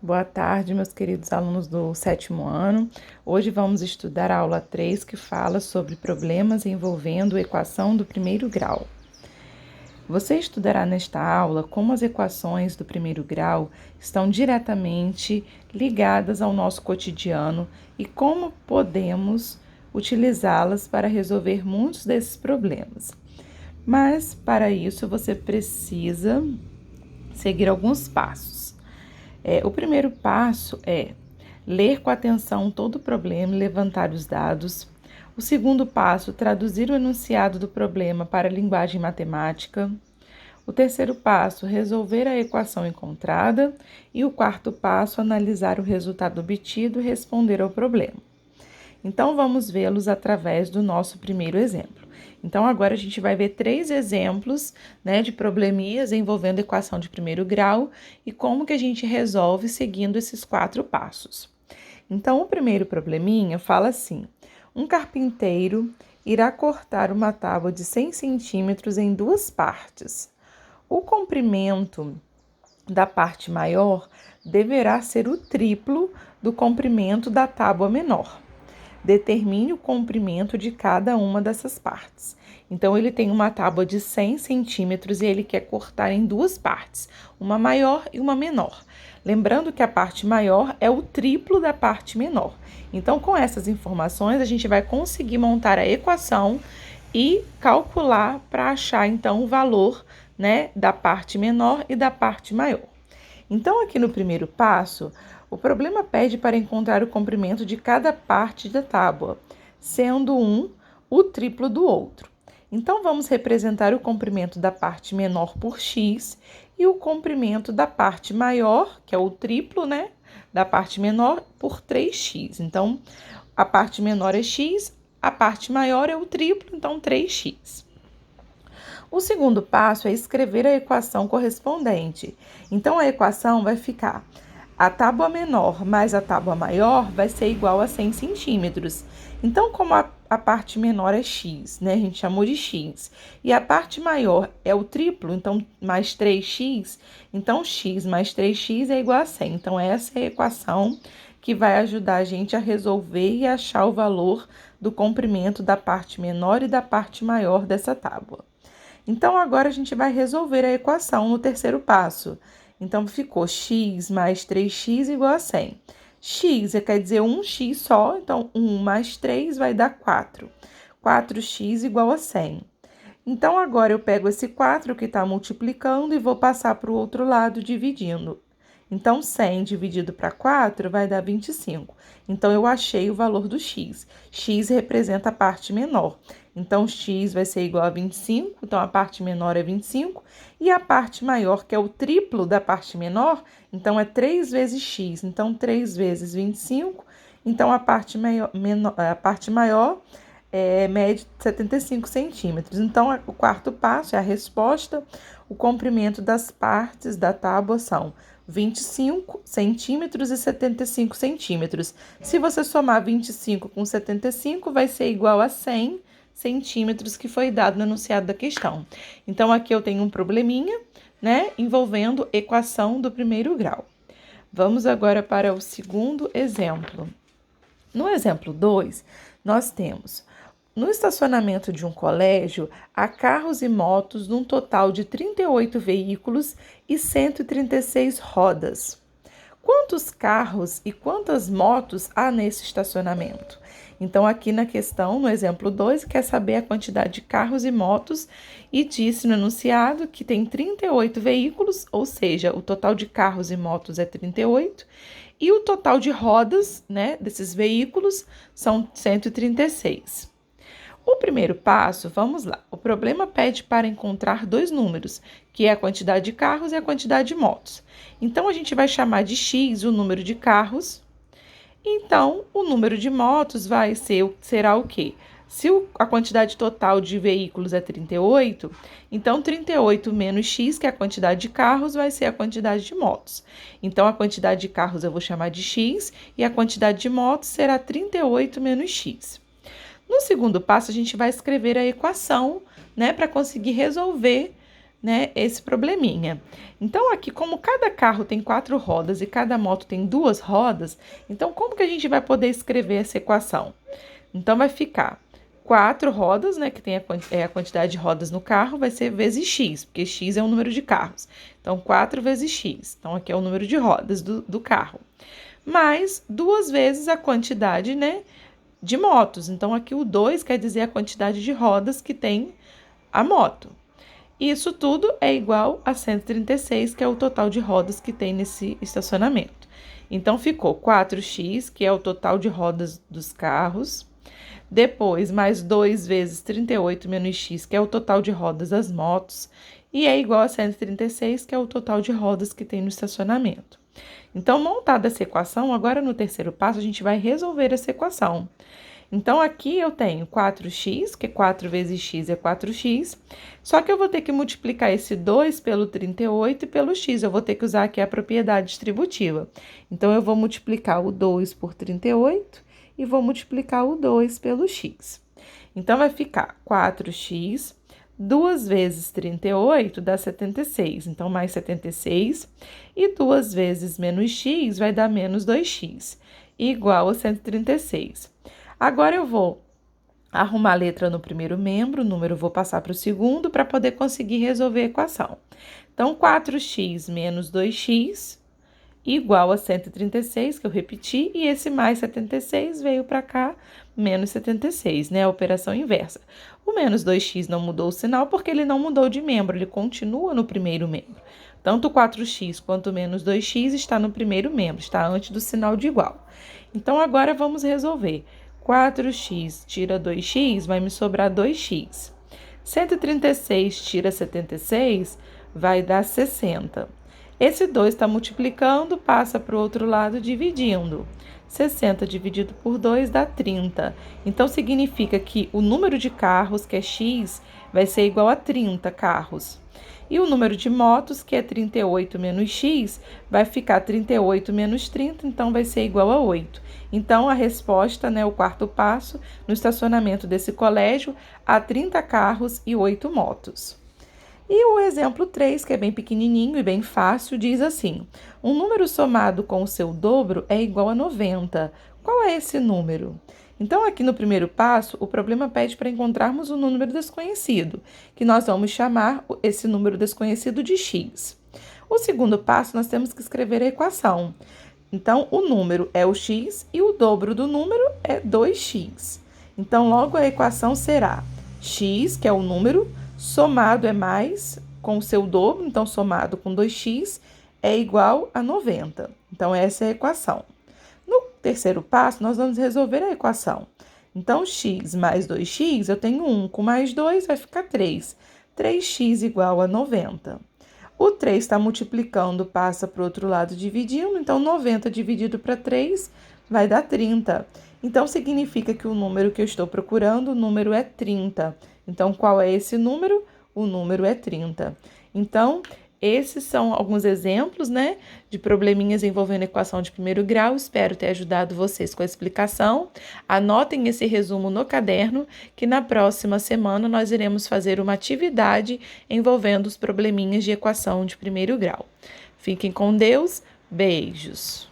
Boa tarde, meus queridos alunos do 7º ano. Hoje vamos estudar a aula 3, que fala sobre problemas envolvendo equação do primeiro grau. Você estudará nesta aula como as equações do primeiro grau estão diretamente ligadas ao nosso cotidiano e como podemos utilizá-las para resolver muitos desses problemas. Mas, para isso, você precisa seguir alguns passos. O primeiro passo é ler com atenção todo o problema e levantar os dados. O segundo passo, traduzir o enunciado do problema para a linguagem matemática. O terceiro passo, resolver a equação encontrada. E o quarto passo, analisar o resultado obtido e responder ao problema. Então, vamos vê-los através do nosso primeiro exemplo. Então, agora a gente vai ver 3 exemplos, de probleminhas envolvendo equação de primeiro grau e como que a gente resolve seguindo esses 4 passos. Então, o primeiro probleminha fala assim: um carpinteiro irá cortar uma tábua de 100 centímetros em 2 partes. O comprimento da parte maior deverá ser o triplo do comprimento da tábua menor. Determine o comprimento de cada uma dessas partes. Então, ele tem uma tábua de 100 centímetros e ele quer cortar em 2 partes, uma maior e uma menor. Lembrando que a parte maior é o triplo da parte menor. Então, com essas informações, a gente vai conseguir montar a equação e calcular para achar, então, o valor, da parte menor e da parte maior. Então, aqui no primeiro passo, o problema pede para encontrar o comprimento de cada parte da tábua, sendo um o triplo do outro. Então, vamos representar o comprimento da parte menor por x e o comprimento da parte maior, que é o triplo, da parte menor, por 3x. Então, a parte menor é x, a parte maior é o triplo, então 3x. O segundo passo é escrever a equação correspondente. Então, a equação vai ficar: a tábua menor mais a tábua maior vai ser igual a 100 centímetros. Então, como a parte menor é x, a gente chamou de x, e a parte maior é o triplo, então mais 3x, então x mais 3x é igual a 100. Então, essa é a equação que vai ajudar a gente a resolver e achar o valor do comprimento da parte menor e da parte maior dessa tábua. Então, agora a gente vai resolver a equação no terceiro passo. Então, ficou x mais 3x igual a 100. X quer dizer 1x só, então 1 mais 3 vai dar 4. 4x igual a 100. Então, agora eu pego esse 4 que está multiplicando e vou passar para o outro lado dividindo. Então, 100 dividido para 4 vai dar 25. Então, eu achei o valor do x. X representa a parte menor. Então, x vai ser igual a 25, então a parte menor é 25. E a parte maior, que é o triplo da parte menor, então é 3 vezes x. Então, 3 vezes 25. Então, a parte maior mede 75 centímetros. Então, o quarto passo é a resposta. O comprimento das partes da tábua são 25 centímetros e 75 centímetros. Se você somar 25 com 75, vai ser igual a 100 centímetros que foi dado no enunciado da questão. Então, aqui eu tenho um probleminha, envolvendo equação do primeiro grau. Vamos agora para o segundo exemplo. No exemplo 2, nós temos: no estacionamento de um colégio, há carros e motos num total de 38 veículos e 136 rodas. Quantos carros e quantas motos há nesse estacionamento? Então, aqui na questão, no exemplo 2, quer saber a quantidade de carros e motos e disse no enunciado que tem 38 veículos, ou seja, o total de carros e motos é 38, e o total de rodas, desses veículos são 136. O primeiro passo, vamos lá. O problema pede para encontrar 2 números, que é a quantidade de carros e a quantidade de motos. Então, a gente vai chamar de x o número de carros. Então, o número de motos será o quê? Se a quantidade total de veículos é 38, então 38 menos x, que é a quantidade de carros, vai ser a quantidade de motos. Então, a quantidade de carros eu vou chamar de x e a quantidade de motos será 38 menos x. No segundo passo, a gente vai escrever a equação, para conseguir resolver né, esse probleminha. Então, aqui, como cada carro tem 4 rodas e cada moto tem 2 rodas, então como que a gente vai poder escrever essa equação? Então, vai ficar 4 rodas, né, que tem a quantidade de rodas no carro, vai ser vezes x, porque x é o número de carros. Então, 4 vezes x. Então, aqui é o número de rodas do carro. Mais 2 vezes a quantidade, né, de motos. Então, aqui o 2 quer dizer a quantidade de rodas que tem a moto. Isso tudo é igual a 136, que é o total de rodas que tem nesse estacionamento. Então, ficou 4x, que é o total de rodas dos carros. Depois, mais 2 vezes 38 menos x, que é o total de rodas das motos. E é igual a 136, que é o total de rodas que tem no estacionamento. Então, montada essa equação, agora no terceiro passo, a gente vai resolver essa equação. Então, aqui eu tenho 4x, que 4 vezes x é 4x, só que eu vou ter que multiplicar esse 2 pelo 38 e pelo x, eu vou ter que usar aqui a propriedade distributiva. Então, eu vou multiplicar o 2 por 38 e vou multiplicar o 2 pelo x. Então, vai ficar 4x, 2 vezes 38 dá 76, então mais 76, e 2 vezes menos x vai dar menos 2x, igual a 136. Agora eu vou arrumar a letra no primeiro membro, o número eu vou passar para o segundo para poder conseguir resolver a equação. Então, 4x menos 2x igual a 136, que eu repeti, e esse mais 76 veio para cá, menos 76, né? A operação inversa. O menos 2x não mudou o sinal porque ele não mudou de membro, ele continua no primeiro membro. Tanto 4x quanto menos 2x está no primeiro membro, está antes do sinal de igual. Então, agora vamos resolver. 4x tira 2x, vai me sobrar 2x. 136 tira 76, vai dar 60. Esse 2 está multiplicando, passa para o outro lado dividindo. 60 dividido por 2 dá 30. Então, significa que o número de carros, que é x, vai ser igual a 30 carros. E o número de motos, que é 38 menos x, vai ficar 38 menos 30, então vai ser igual a 8. Então, a resposta, né, o quarto passo, no estacionamento desse colégio, há 30 carros e 8 motos. E o exemplo 3, que é bem pequenininho e bem fácil, diz assim: um número somado com o seu dobro é igual a 90. Qual é esse número? Então, aqui no primeiro passo, o problema pede para encontrarmos um número desconhecido, que nós vamos chamar esse número desconhecido de x. O segundo passo, nós temos que escrever a equação. Então, o número é o x e o dobro do número é 2x. Então, logo a equação será x, que é o número, somado é mais com o seu dobro, então somado com 2x é igual a 90. Então, essa é a equação. No terceiro passo, nós vamos resolver a equação. Então, x mais 2x, eu tenho 1 com mais 2, vai ficar 3. 3x igual a 90. O 3 está multiplicando, passa para o outro lado dividindo, então 90 dividido para 3 vai dar 30. Então, significa que o número que eu estou procurando, o número é 30. Então, qual é esse número? O número é 30. Então, esses são alguns exemplos, né, de probleminhas envolvendo equação de primeiro grau. Espero ter ajudado vocês com a explicação. Anotem esse resumo no caderno, que na próxima semana nós iremos fazer uma atividade envolvendo os probleminhas de equação de primeiro grau. Fiquem com Deus. Beijos.